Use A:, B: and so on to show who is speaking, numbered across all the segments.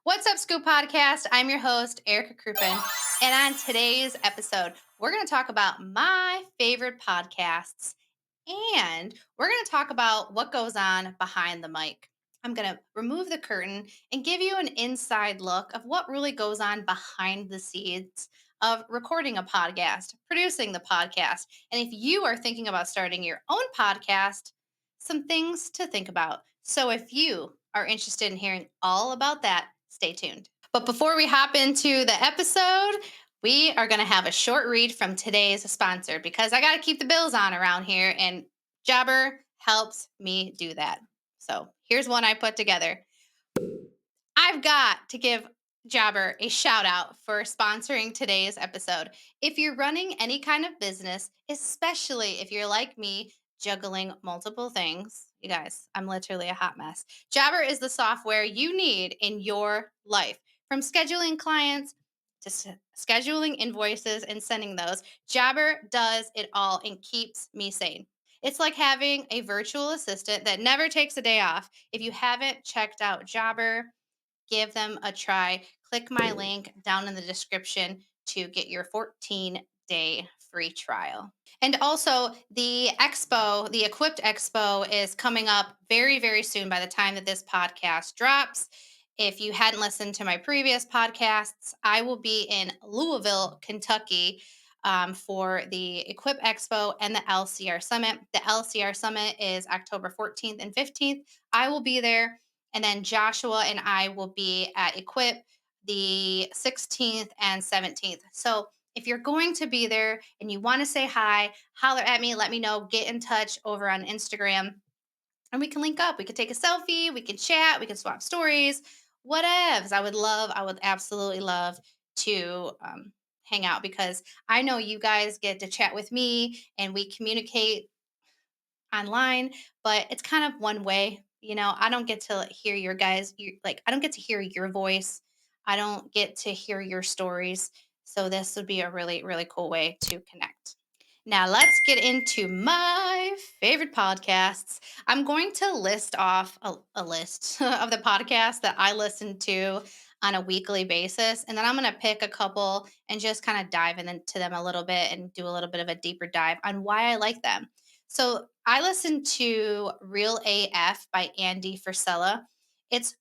A: What's up, Scoop Podcast? I'm your host, Erica Kruppen. And on today's episode, we're going to talk about my favorite podcasts and we're going to talk about what goes on behind the mic. I'm going to remove the curtain and give you an inside look of what really goes on behind the scenes of recording a podcast, producing the podcast. And if you are thinking about starting your own podcast, some things to think about. So if you are interested in hearing all about that, stay tuned. But before we hop into the episode, we are going to have a short read from today's sponsor because I got to keep the bills on around here, and Jobber helps me do that. So here's one I put together. I've got to give Jobber a shout out for sponsoring today's episode. If you're running any kind of business, especially if you're like me, juggling multiple things, you guys, I'm literally a hot mess. Jobber is the software you need in your life. From scheduling clients to scheduling invoices and sending those, Jobber does it all and keeps me sane. It's like having a virtual assistant that never takes a day off. If you haven't checked out Jobber, give them a try. Click my link down in the description to get your 14-day free trial. And also, the expo, the Equipped Expo, is coming up very, very soon by the time that this podcast drops. If you hadn't listened to my previous podcasts, I will be in Louisville, Kentucky for the Equip Expo and the LCR Summit. The LCR Summit is October 14th and 15th. I will be there. And then Joshua and I will be at Equip the 16th and 17th. So if you're going to be there and you want to say hi, holler at me, let me know, get in touch over on Instagram, and we can link up. We could take a selfie, we can chat, we can swap stories, whatevs. I would absolutely love to hang out because I know you guys get to chat with me and we communicate online, but it's kind of one way. I don't get to hear I don't get to hear your voice. I don't get to hear your stories. So this would be a really, really cool way to connect. Now let's get into my favorite podcasts. I'm going to list off a list of the podcasts that I listen to on a weekly basis. And then I'm going to pick a couple and just kind of dive into them a little bit and do a little bit of a deeper dive on why I like them. So I listen to Real AF by Andy Frisella. It's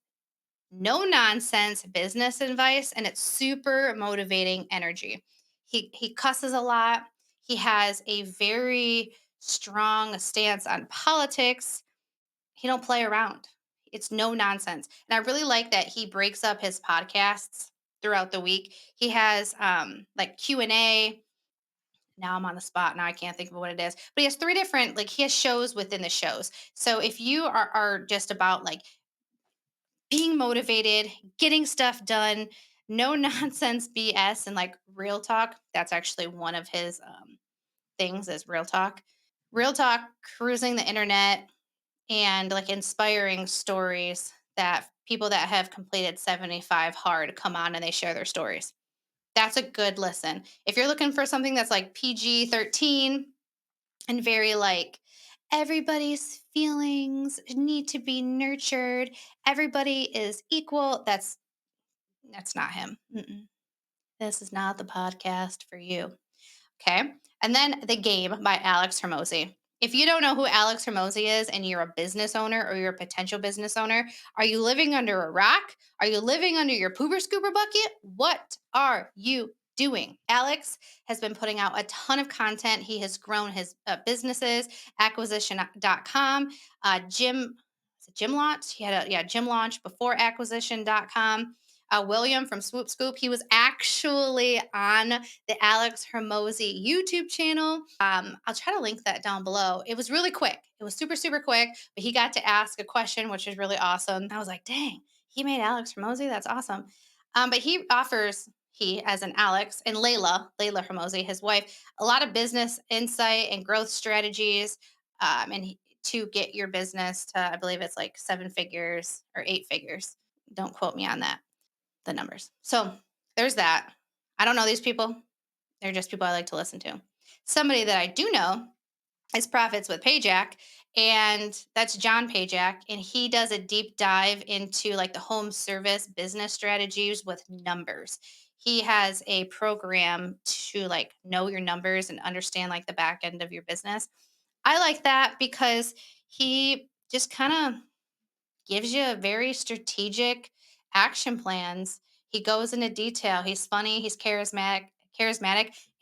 A: no nonsense business advice and it's super motivating energy. He cusses a lot. He has a very strong stance on politics. He don't play around. It's no nonsense. And I really like that he breaks up his podcasts throughout the week. He has like Q&A. Now I'm on the spot. Now I can't think of what it is. But he has three different, like he has shows within the shows. So if you are just about like being motivated, getting stuff done, no nonsense BS, and like real talk. That's actually one of his things is real talk. Real talk, cruising the internet, and like inspiring stories that people that have completed 75 hard come on and they share their stories. That's a good listen. If you're looking for something that's like PG 13 and very like everybody's feelings need to be nurtured, everybody is equal, that's not him. Mm-mm. This is not the podcast for you. Okay. And then The Game by Alex Hormozi. If you don't know who Alex Hormozi is and you're a business owner or you're a potential business owner, are you living under a rock? Are you living under your pooper scooper bucket? What are you doing? Alex has been putting out a ton of content. He has grown his businesses, acquisition.com, gym launch. He had a gym launch before acquisition.com. William from Swoop Scoop, he was actually on the Alex Hormozi YouTube channel. I'll try to link that down below. It was really quick. It was super, super quick, but he got to ask a question, which was really awesome. I was like, dang, he made Alex Hormozi. That's awesome. But he as an Alex, and Layla Hormozi, his wife, a lot of business insight and growth strategies. To get your business to, I believe it's like 7 figures or 8 figures. Don't quote me on that, the numbers. So there's that. I don't know these people. They're just people I like to listen to. Somebody that I do know is Profits with Pajak. And that's John Pajak, and he does a deep dive into like the home service business strategies with numbers. He has a program to like know your numbers and understand like the back end of your business. I like that because he just kind of gives you a very strategic action plans. He goes into detail. He's funny, he's charismatic,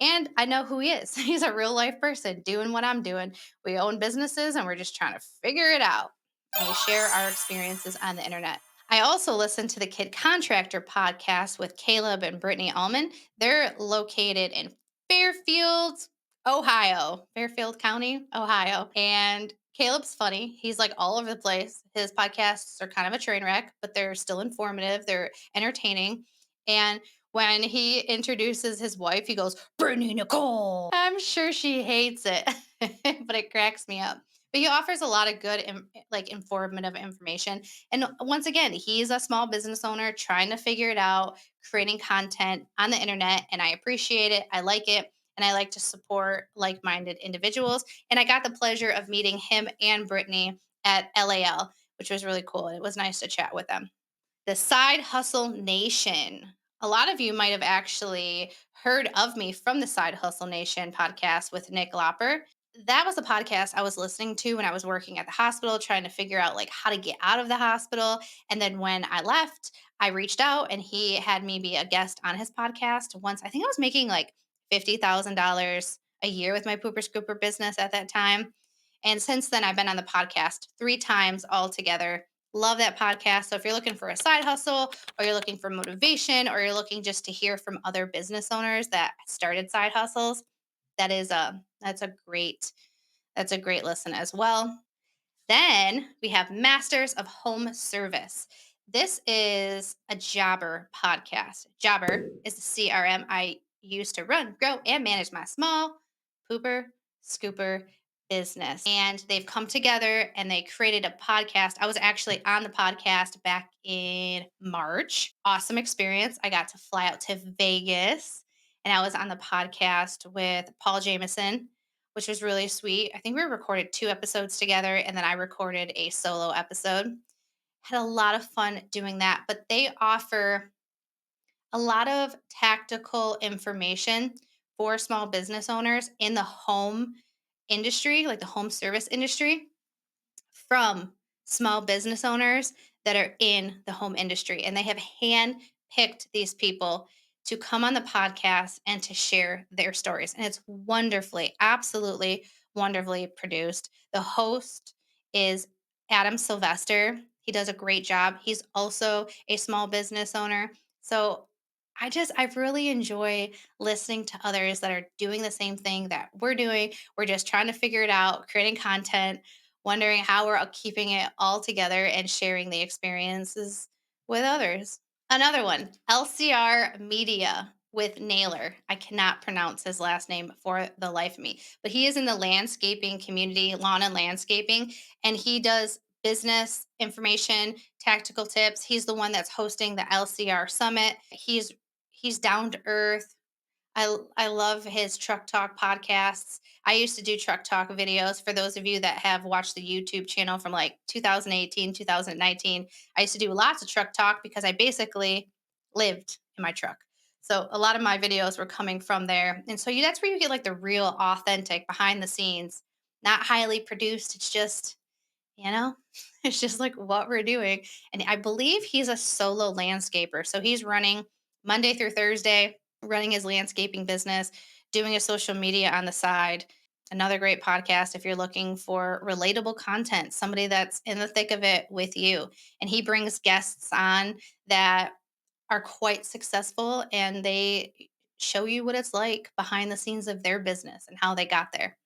A: and I know who he is. He's a real life person doing what I'm doing. We own businesses and we're just trying to figure it out. And we share our experiences on the internet. I also listen to the Kid Contractor podcast with Caleb and Brittany Auman. They're located in Fairfield, Ohio, Fairfield County, Ohio. And Caleb's funny. He's like all over the place. His podcasts are kind of a train wreck, but they're still informative. They're entertaining. And when he introduces his wife, he goes, Brittany Nicole. I'm sure she hates it, but it cracks me up. But he offers a lot of good, like informative information. And once again, he's a small business owner trying to figure it out, creating content on the internet. And I appreciate it. I like it. And I like to support like minded individuals. And I got the pleasure of meeting him and Brittany at LAL, which was really cool. It was nice to chat with them. The Side Hustle Nation. A lot of you might have actually heard of me from the Side Hustle Nation podcast with Nick Lopper. That was a podcast I was listening to when I was working at the hospital, trying to figure out like how to get out of the hospital. And then when I left, I reached out and he had me be a guest on his podcast once. I think I was making like $50,000 a year with my pooper scooper business at that time. And since then, I've been on the podcast 3 times altogether. Love that podcast. So if you're looking for a side hustle, or you're looking for motivation, or you're looking just to hear from other business owners that started side hustles, that is a that's a great listen as well. Then we have Masters of Home Service. This is a Jobber podcast. Jobber is the CRM I use to run, grow, and manage my small pooper scooper business. And they've come together and they created a podcast. I was actually on the podcast back in March. Awesome experience. I got to fly out to Vegas and I was on the podcast with Paul Jameson, which was really sweet. I think we recorded 2 episodes together and then I recorded a solo episode. Had a lot of fun doing that, but they offer a lot of tactical information for small business owners in the home industry, like the home service industry, from small business owners that are in the home industry. And they have hand picked these people to come on the podcast and to share their stories. And it's wonderfully, absolutely wonderfully produced. The host is Adam Sylvester. He does a great job. He's also a small business owner. So I really enjoy listening to others that are doing the same thing that we're doing. We're just trying to figure it out, creating content, wondering how we're keeping it all together and sharing the experiences with others. Another one, LCR Media with Naylor. I cannot pronounce his last name for the life of me, but he is in the landscaping community, lawn and landscaping, and he does business information, tactical tips. He's the one that's hosting the LCR Summit. He's down to earth. I love his truck talk podcasts. I used to do truck talk videos. For those of you that have watched the YouTube channel from like 2018, 2019, I used to do lots of truck talk because I basically lived in my truck. So a lot of my videos were coming from there. And so that's where you get like the real authentic behind the scenes, not highly produced. It's just, you know, it's just like what we're doing. And I believe he's a solo landscaper. So he's running Monday through Thursday, running his landscaping business, doing his social media on the side. Another great podcast if you're looking for relatable content, somebody that's in the thick of it with you. And he brings guests on that are quite successful and they show you what it's like behind the scenes of their business and how they got there.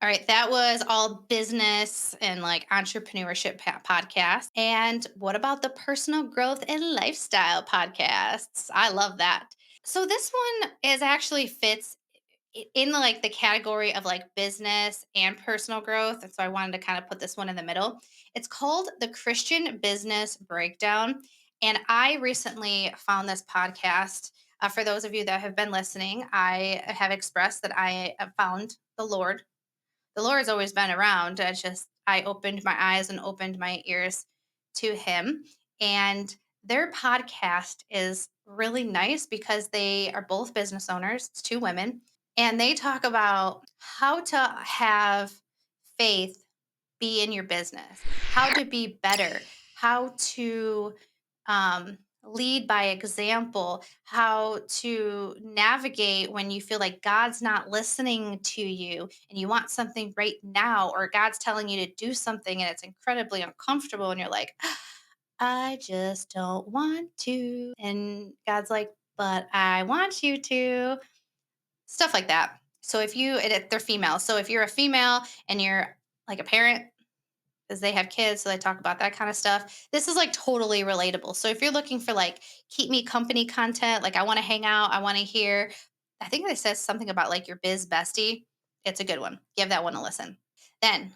A: All right, that was all business and like entrepreneurship podcast. And what about the personal growth and lifestyle podcasts? I love that. So this one is actually fits in like the category of like business and personal growth. And so I wanted to kind of put this one in the middle. It's called the Christian Business Breakdown. And I recently found this podcast. For those of you that have been listening, I have expressed that I have found the Lord's always been around. It's just I opened my eyes and opened my ears to him. And their podcast is really nice because they are both business owners. It's two women. And they talk about how to have faith be in your business, how to be better, how to lead by example, how to navigate when you feel like God's not listening to you and you want something right now, or God's telling you to do something and it's incredibly uncomfortable and you're like, I just don't want to. And God's like, but I want you to. Stuff like that. So they're female. So if you're a female and you're like a parent, because they have kids, so they talk about that kind of stuff. This is like totally relatable. So if you're looking for like keep me company content, like I want to hang out, I want to hear, I think it says something about like your biz bestie. It's a good one. Give that one a listen. Then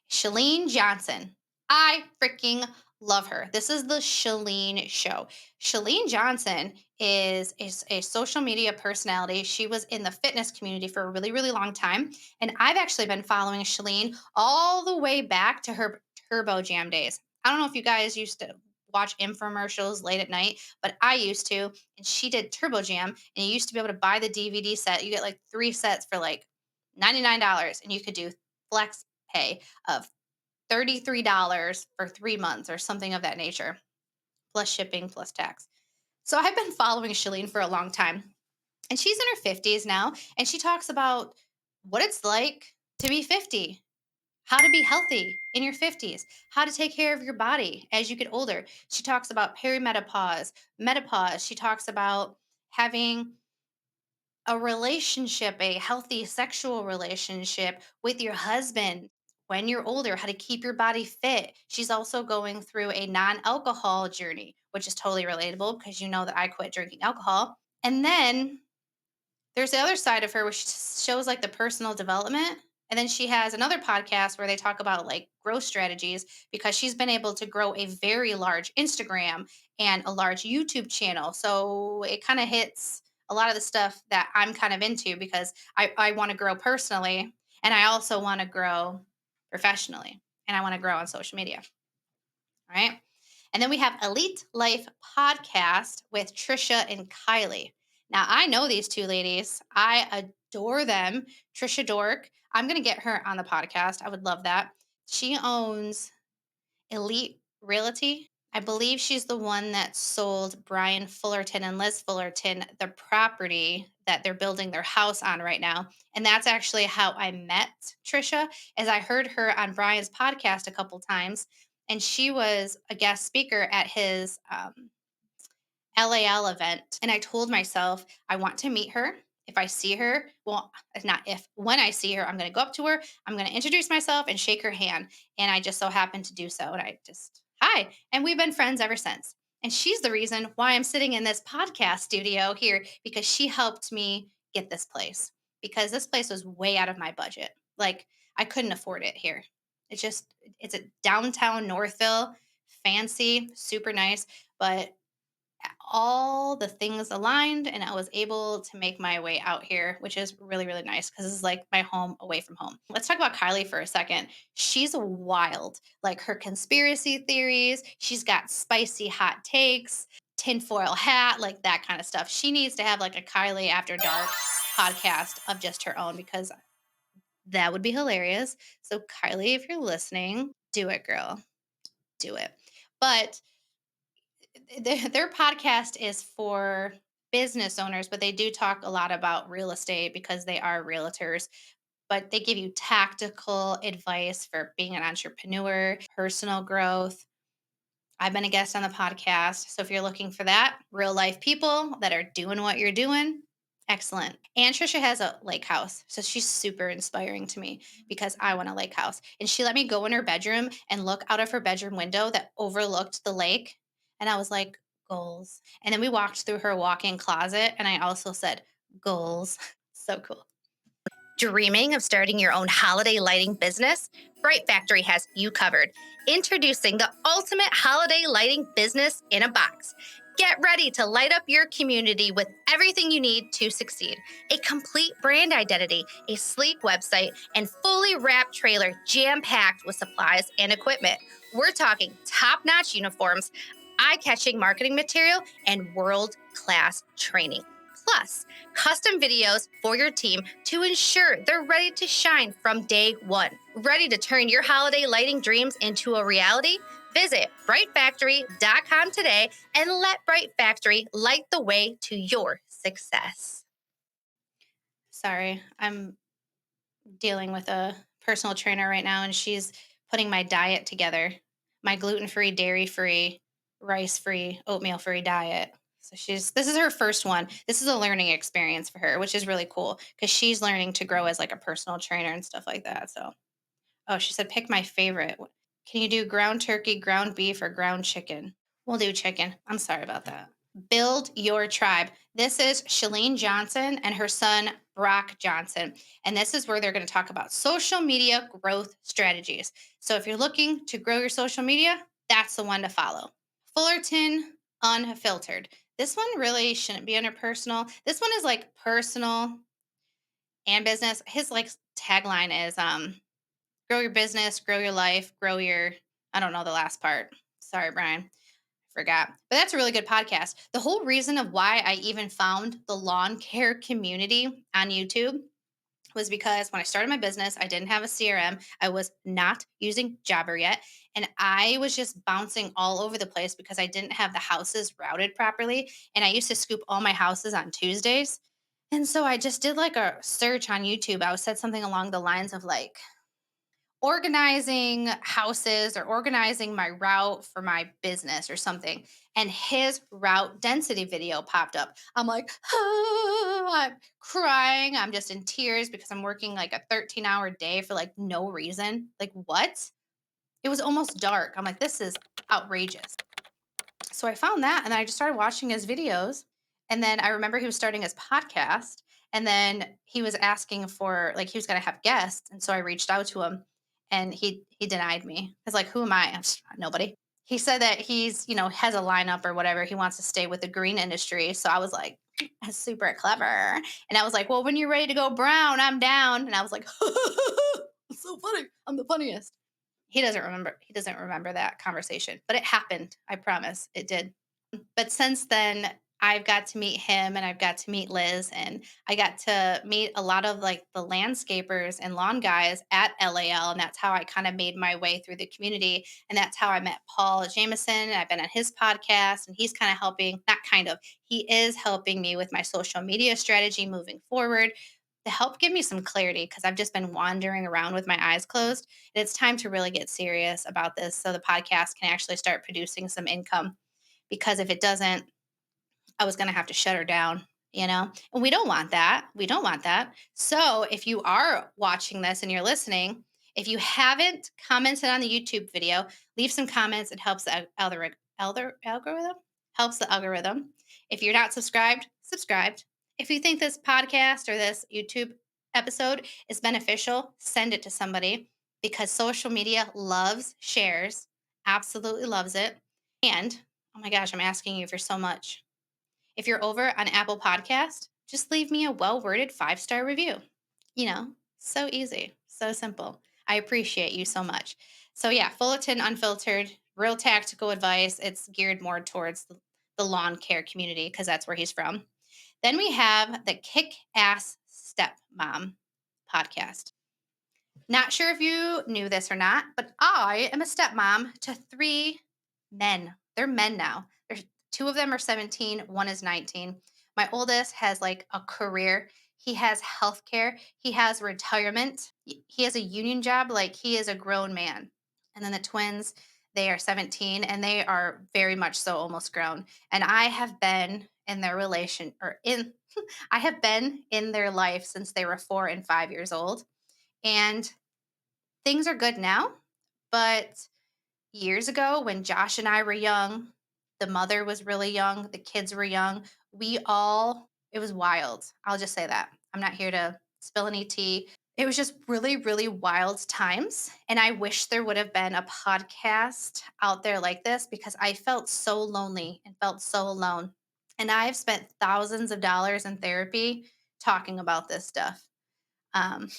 A: Chalene Johnson. I freaking love her. This is the Chalene Show. Chalene Johnson is a social media personality. She was in the fitness community for a really, really long time. And I've actually been following Chalene all the way back to her Turbo Jam days. I don't know if you guys used to watch infomercials late at night, but I used to. And she did Turbo Jam. And you used to be able to buy the DVD set. You get like 3 sets for like $99. And you could do flex pay of $33 for 3 months or something of that nature, plus shipping, plus tax. So I've been following Chalene for a long time. And she's in her 50s now. And she talks about what it's like to be 50, how to be healthy in your 50s, how to take care of your body as you get older. She talks about perimenopause, menopause. She talks about having a relationship, a healthy sexual relationship with your husband when you're older, how to keep your body fit. She's also going through a non alcohol journey, which is totally relatable because you know that I quit drinking alcohol. And then there's the other side of her where she shows like the personal development. And then she has another podcast where they talk about like growth strategies because she's been able to grow a very large Instagram and a large YouTube channel. So it kind of hits a lot of the stuff that I'm kind of into because I want to grow personally and I also want to grow professionally and I want to grow on social media. All right. And then we have Elite Life Podcast with Trisha and Kylie. Now, I know these two ladies. I adore them. Trisha Dork, I'm going to get her on the podcast. I would love that. She owns Elite Realty. I believe she's the one that sold Brian Fullerton and Liz Fullerton the property that they're building their house on right now. And that's actually how I met Trisha, as I heard her on Brian's podcast a couple times. And she was a guest speaker at his LAL event. And I told myself, I want to meet her. If I see her, well, not if, when I see her, I'm going to go up to her. I'm going to introduce myself and shake her hand. And I just so happened to do so. And I just, hi. And we've been friends ever since. And she's the reason why I'm sitting in this podcast studio here because she helped me get this place because this place was way out of my budget. Like I couldn't afford it here. It's a downtown Northville, fancy, super nice, but all the things aligned and I was able to make my way out here, which is really, really nice because this is like my home away from home. Let's talk about Kylie for a second. She's wild, like her conspiracy theories. She's got spicy hot takes, tinfoil hat, like that kind of stuff. She needs to have like a Kylie After Dark podcast of just her own because that would be hilarious. So, Kylie, if you're listening, do it, girl. Do it. But their podcast is for business owners, but they do talk a lot about real estate because they are realtors. But they give you tactical advice for being an entrepreneur, personal growth. I've been a guest on the podcast. So if you're looking for that, real life people that are doing what you're doing, excellent. And Trisha has a lake house. So she's super inspiring to me because I want a lake house. And she let me go in her bedroom and look out of her bedroom window that overlooked the lake. And I was like, goals. And then we walked through her walk in closet. And I also said, goals. So cool. Dreaming of starting your own holiday lighting business? Bright Factory has you covered. Introducing the ultimate holiday lighting business in a box. Get ready to light up your community with everything you need to succeed. A complete brand identity, a sleek website, and fully wrapped trailer jam-packed with supplies and equipment. We're talking top-notch uniforms, eye-catching marketing material, and world-class training. Plus, custom videos for your team to ensure they're ready to shine from day one. Ready to turn your holiday lighting dreams into a reality? Visit brightfactory.com today and let Bright Factory light the way to your success. Sorry, I'm dealing with a personal trainer right now, and she's putting my diet together, my gluten-free, dairy-free, rice-free, oatmeal-free diet. So this is her first one. This is a learning experience for her, which is really cool because she's learning to grow as like a personal trainer and stuff like that. So, oh, she said, pick my favorite. Can you do ground turkey, ground beef, or ground chicken? We'll do chicken. I'm sorry about that. Build your tribe. This is Shalene Johnson and her son, Brock Johnson. And this is where they're going to talk about social media growth strategies. So if you're looking to grow your social media, that's the one to follow. Fullerton Unfiltered. This one really shouldn't be under personal. This one is like personal and business. His like tagline is grow your business, grow your life, grow your, I don't know the last part. Sorry, Brian. Forgot. But that's a really good podcast. The whole reason of why I even found the lawn care community on YouTube was because when I started my business, I didn't have a CRM. I was not using Jobber yet. And I was just bouncing all over the place because I didn't have the houses routed properly. And I used to scoop all my houses on Tuesdays. And so I just did like a search on YouTube. I said something along the lines of like, organizing houses or organizing my route for my business or something. And his route density video popped up. I'm like, I'm crying. I'm just in tears because I'm working like a 13-hour day for like no reason. Like, what? It was almost dark. I'm like, this is outrageous. So I found that and then I just started watching his videos. And then I remember he was starting his podcast. And then he was asking for like he was gonna have guests. And so I reached out to him and he denied me. I was like, who am I? I'm just nobody. He said that he's, has a lineup or whatever. He wants to stay with the green industry. So I was like, that's super clever. And I was like, well, when you're ready to go brown, I'm down. And I was like, it's so funny. I'm the funniest. He doesn't remember that conversation, but it happened. I promise it did. But since then, I've got to meet him and I've got to meet Liz and I got to meet a lot of like the landscapers and lawn guys at LAL. And that's how I kind of made my way through the community. And that's how I met Paul Jameson. I've been on his podcast and he's kind of helping, not kind of, he is helping me with my social media strategy moving forward to help give me some clarity because I've just been wandering around with my eyes closed. And it's time to really get serious about this so the podcast can actually start producing some income. Because if it doesn't, I was going to have to shut her down. And we don't want that. We don't want that. So if you are watching this and you're listening, if you haven't commented on the YouTube video, leave some comments. It helps the algorithm. Helps the algorithm. If you're not subscribed. If you think this podcast or this YouTube episode is beneficial, send it to somebody because social media loves shares, absolutely loves it. And oh my gosh, I'm asking you for so much. If you're over on Apple Podcast, just leave me a well-worded 5-star review. So easy, so simple. I appreciate you so much. So yeah, Fullerton Unfiltered, real tactical advice. It's geared more towards the lawn care community because that's where he's from. Then we have the Kick-Ass Stepmom podcast. Not sure if you knew this or not, but I am a stepmom to 3 men. They're men now. There's 2 of them are 17, one is 19. My oldest has like a career. He has healthcare. He has retirement. He has a union job. Like he is a grown man. And then the twins, they are 17 and they are very much so almost grown. And I have been in their relation or in I have been in their life since they were 4 and 5 years old. And things are good now, but years ago when Josh and I were young, the mother was really young, the kids were young, it was wild. I'll just say that. I'm not here to spill any tea. It was just really, really wild times. And I wish there would have been a podcast out there like this because I felt so lonely and felt so alone. And I've spent thousands of dollars in therapy talking about this stuff. Um,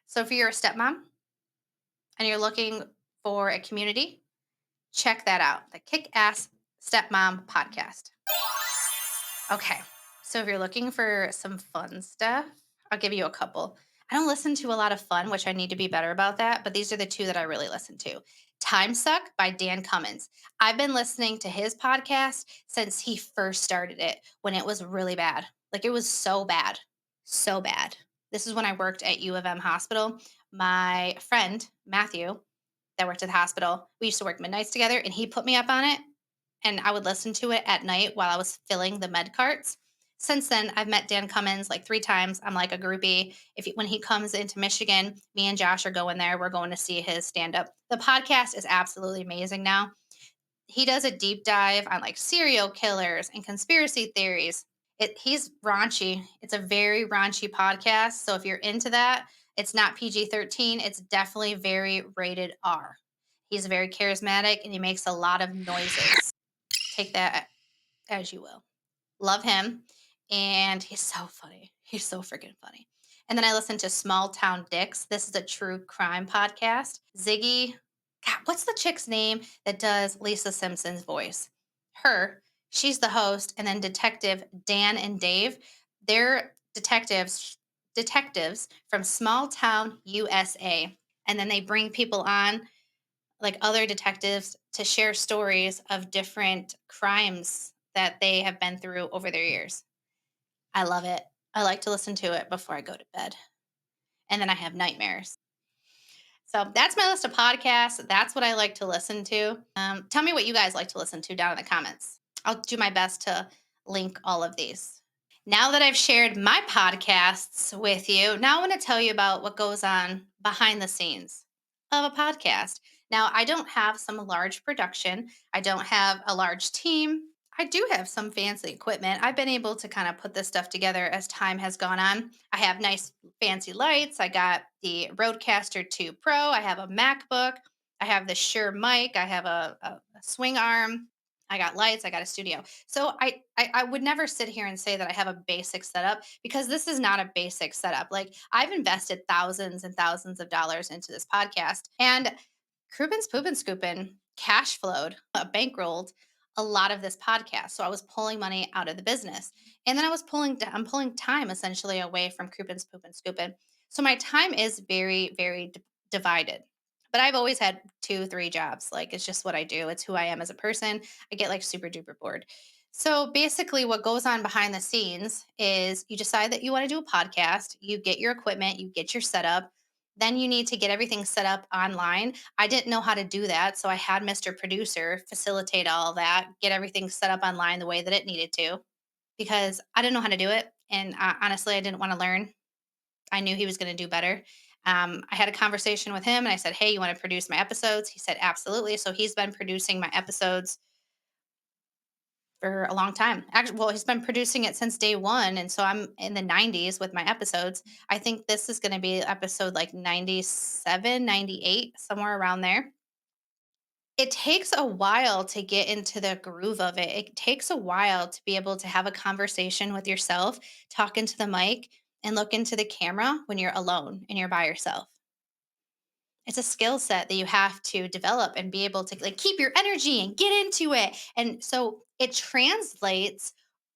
A: so if you're a stepmom and you're looking for a community, check that out, the Kick Ass Stepmom Podcast. Okay. So if you're looking for some fun stuff, I'll give you a couple. I don't listen to a lot of fun, which I need to be better about that, but these are the two that I really listen to. Time Suck by Dan Cummins. I've been listening to his podcast since he first started it when it was really bad. Like it was so bad, so bad. This is when I worked at U of M Hospital. My friend, Matthew, that worked at the hospital, we used to work midnights together and he put me up on it and I would listen to it at night while I was filling the med carts. Since then, I've met Dan Cummins like 3 times. I'm like a groupie. When he comes into Michigan, me and Josh are going there. We're going to see his stand up. The podcast is absolutely amazing now. He does a deep dive on like serial killers and conspiracy theories. He's raunchy. It's a very raunchy podcast. So if you're into that, it's not PG-13. It's definitely very rated R. He's very charismatic and he makes a lot of noises. Take that as you will. Love him. And he's so funny. He's so freaking funny. And then I listen to Small Town Dicks. This is a true crime podcast. Ziggy, God, what's the chick's name that does Lisa Simpson's voice? Her. She's the host. And then Detective Dan and Dave. They're detectives from Small Town USA. And then they bring people on like other detectives to share stories of different crimes that they have been through over their years. I love it. I like to listen to it before I go to bed. And then I have nightmares. So that's my list of podcasts. That's what I like to listen to. Tell me what you guys like to listen to down in the comments. I'll do my best to link all of these. Now that I've shared my podcasts with you, now I want to tell you about what goes on behind the scenes of a podcast. Now, I don't have some large production, I don't have a large team. I do have some fancy equipment. I've been able to kind of put this stuff together as time has gone on. I have nice fancy lights. I got the Rodecaster 2 Pro. I have a MacBook. I have the Shure mic. I have a swing arm. I got lights. I got a studio. So I would never sit here and say that I have a basic setup because this is not a basic setup. Like I've invested thousands and thousands of dollars into this podcast, and Crouppin's Poopin' Scoopin' cash flowed, bankrolled a lot of this podcast. So I was pulling money out of the business, and then I'm pulling time essentially away from Crouppin's Poopin' Scoopin'. So my time is very very divided. But I've always had 2, 3 jobs. Like it's just what I do. It's who I am as a person. I get like super duper bored. So basically, what goes on behind the scenes is you decide that you want to do a podcast, you get your equipment, you get your setup, then you need to get everything set up online. I didn't know how to do that. So I had Mr. Producer facilitate all of that, get everything set up online the way that it needed to because I didn't know how to do it. And honestly, I didn't want to learn. I knew he was going to do better. I had a conversation with him and I said, "Hey, you want to produce my episodes?" He said, "Absolutely." So he's been producing my episodes for a long time. Actually, well, he's been producing it since day one. And so I'm in the 90s with my episodes. I think this is going to be episode like 97, 98, somewhere around there. It takes a while to get into the groove of it. It takes a while to be able to have a conversation with yourself, talk into the mic, and look into the camera when you're alone and you're by yourself. It's a skill set that you have to develop and be able to like keep your energy and get into it. And so it translates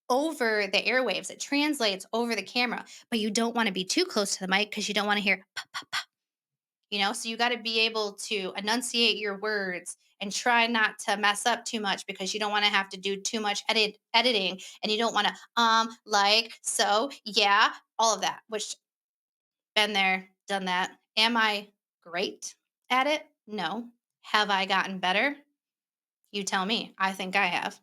A: over the airwaves. It translates over the camera, but you don't want to be too close to the mic because you don't want to hear pop, pop, pop, so you got to be able to enunciate your words and try not to mess up too much because you don't want to have to do too much editing and you don't want to like so yeah all of that, which been there, done that. Am I great at it? No. Have I gotten better? You tell me. I think I have.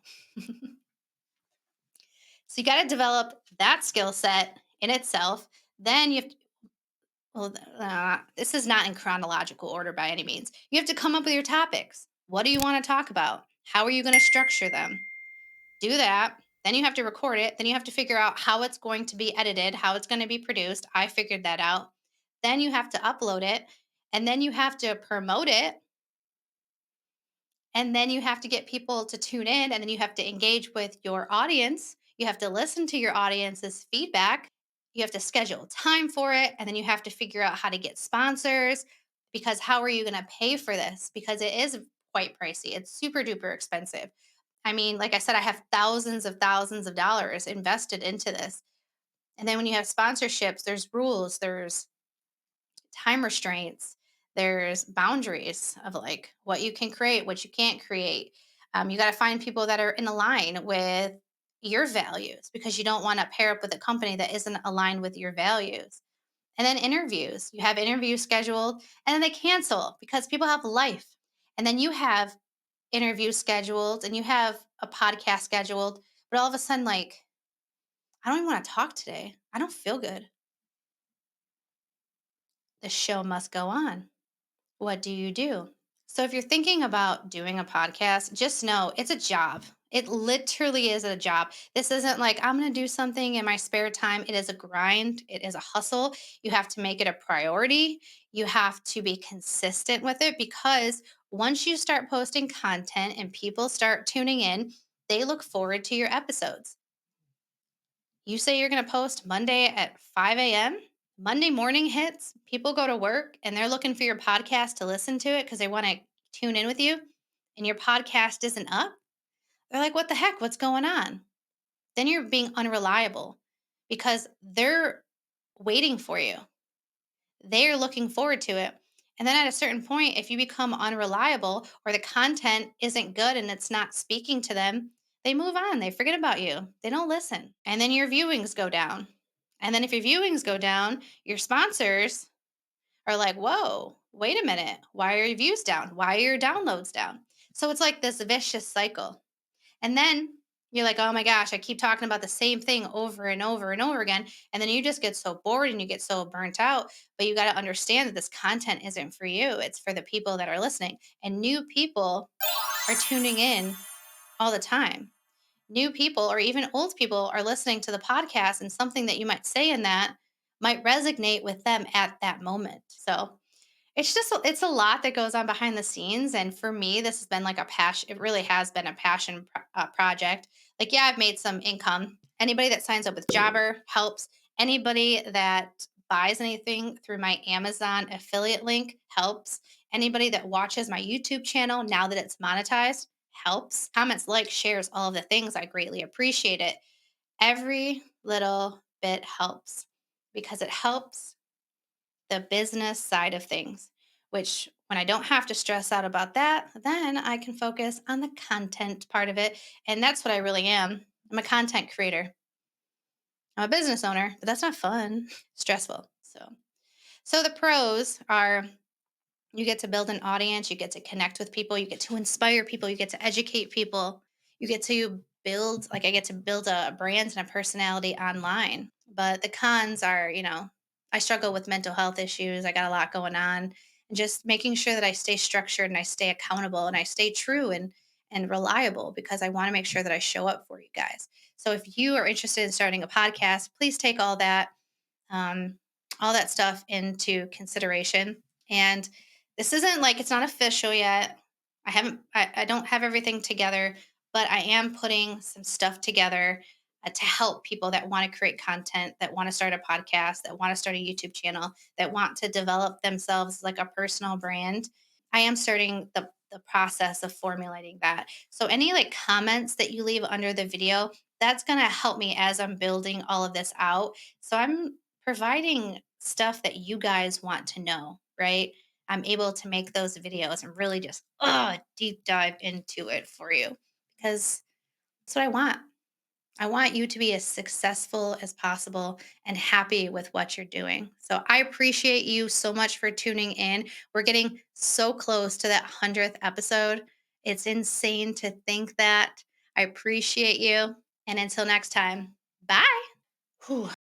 A: So you got to develop that skill set in itself. Then you have to, well, this is not in chronological order by any means. You have to come up with your topics. What do you want to talk about? How are you going to structure them? Do that. Then you have to record it. Then you have to figure out how it's going to be edited, how it's going to be produced. I figured that out. Then you have to upload it. And then you have to promote it. And then you have to get people to tune in. And then you have to engage with your audience. You have to listen to your audience's feedback. You have to schedule time for it. And then you have to figure out how to get sponsors, because how are you going to pay for this? Because it is quite pricey. It's super duper expensive. I mean, like I said, I have thousands of dollars invested into this. And then when you have sponsorships, there's rules, there's time restraints, there's boundaries of like what you can create, what you can't create. You got to find people that are in line with your values, because you don't want to pair up with a company that isn't aligned with your values. And then interviews, you have interviews scheduled and then they cancel because people have life. And then you have interviews scheduled and you have a podcast scheduled, but all of a sudden, like, I don't even want to talk today. I don't feel good. The show must go on. What do you do? So, if you're thinking about doing a podcast, just know it's a job. It literally is a job. This isn't like I'm going to do something in my spare time. It is a grind, it is a hustle. You have to make it a priority. You have to be consistent with it, because once you start posting content and people start tuning in, they look forward to your episodes. You say you're going to post Monday at 5 a.m. Monday morning hits, people go to work and they're looking for your podcast to listen to it because they want to tune in with you, and your podcast isn't up. They're like, what the heck? What's going on? Then you're being unreliable, because they're waiting for you. They're looking forward to it. And then at a certain point, if you become unreliable or the content isn't good and it's not speaking to them, they move on. They forget about you. They don't listen. And then your viewings go down. And then if your viewings go down, your sponsors are like, whoa, wait a minute. Why are your views down? Why are your downloads down? So it's like this vicious cycle. And then you're like, oh my gosh, I keep talking about the same thing over and over and over again. And then you just get so bored and you get so burnt out. But you got to understand that this content isn't for you, it's for the people that are listening. And new people are tuning in all the time. New people or even old people are listening to the podcast, and something that you might say in that might resonate with them at that moment. So it's a lot that goes on behind the scenes, and for me, this has been like a passion. It really has been a passion project. Like, yeah, I've made some income. Anybody that signs up with Jobber helps. Anybody that buys anything through my Amazon affiliate link helps. Anybody that watches my YouTube channel now that it's monetized helps. Comments, like, shares, all of the things. I greatly appreciate it. Every little bit helps, because it helps the business side of things, which when I don't have to stress out about that, then I can focus on the content part of it. And that's what I really am. I'm a content creator. I'm a business owner, but that's not fun. Stressful. So the pros are, you get to build an audience, you get to connect with people, you get to inspire people, you get to educate people, you get to build, like, I get to build a brand and a personality online. But the cons are, I struggle with mental health issues. I got a lot going on. And just making sure that I stay structured and I stay accountable and I stay true and reliable, because I want to make sure that I show up for you guys. So if you are interested in starting a podcast, please take um, all that stuff into consideration. And this isn't like, it's not official yet. I don't have everything together, but I am putting some stuff together to help people that want to create content, that want to start a podcast, that want to start a YouTube channel, that want to develop themselves like a personal brand. I am starting the process of formulating that. So any like comments that you leave under the video, that's going to help me as I'm building all of this out. So I'm providing stuff that you guys want to know, right? I'm able to make those videos and really just deep dive into it for you, because that's what I want. I want you to be as successful as possible and happy with what you're doing. So I appreciate you so much for tuning in. We're getting so close to that 100th episode. It's insane to think that. I appreciate you. And until next time, bye. Whew.